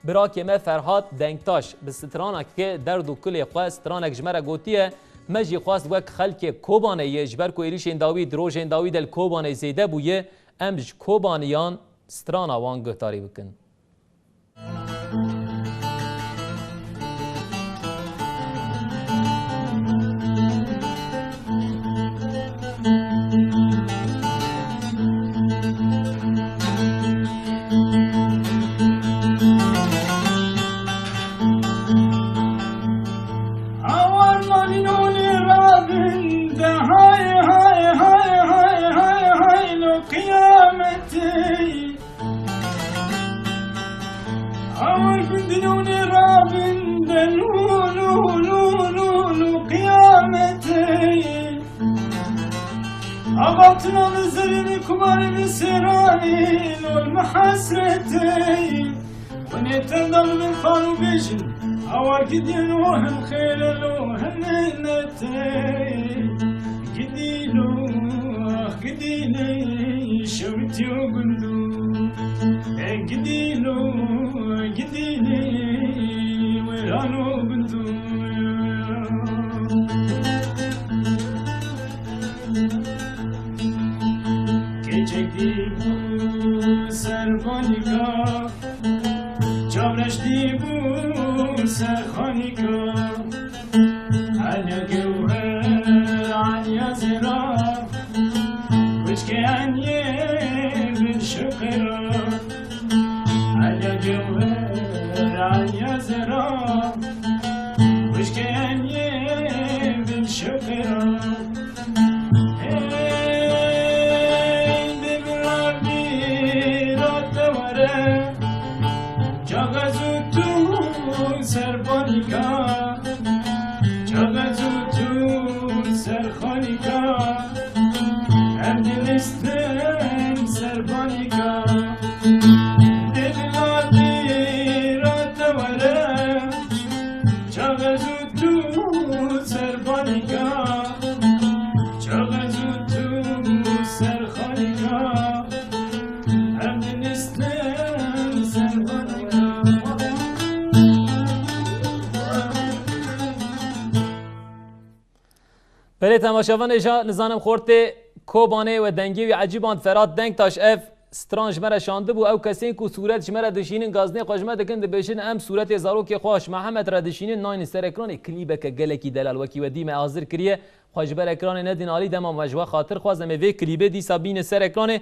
براکی ما فرهاد دنگتاش به سترانک که درد و کلی خواست سترانک جمره گوتیه مجی خواست وک خلک کوبانه یه جبر کو ایریش انداوی دروژ انداوی دل کوبانه زیده بویه امج کوبانیان سترانا وان گهتاری بکن. أغطنا نزلني كبار بسراني لون حسرتي ونتنضل من خالو بيجن أوار قدين وهم خير لوهم نتي قدينو قديني شوتي وقلو قدينو قديني ويرانو بندو دیبو سرخانیکا جامرش دیبو سرخانیکا علیا گوهر علیا زرا وشکه انیه بن شقرا علیا گوهر علیا زرا وشکه انیه بن شقرا سرخانیکا جاگزو تو سرخانیکا هم دلستن سرخانیکا دلادی را دوره جاگزو تو سرخانیکا جاگزو تو سرخانیکا هم دلستن سرخانیکا بله تماشاوان ایجا نزانم خورده کوبانه و دنگی و عجیبان فراد دنگ تاش اف سترانج مرا شانده بو او کسین کو صورت جمره دشینین گازنه خوشمه دکن دبیشن ام صورت زاروک خوش محمد را دشینین ناین سر اکران کلیبه که گلکی دلال وکی و دیم حاضر کریه خوشبر اکران ندین عالی دمام وجوه خاطر خوازم وی کلیبه دی سابین سر اکران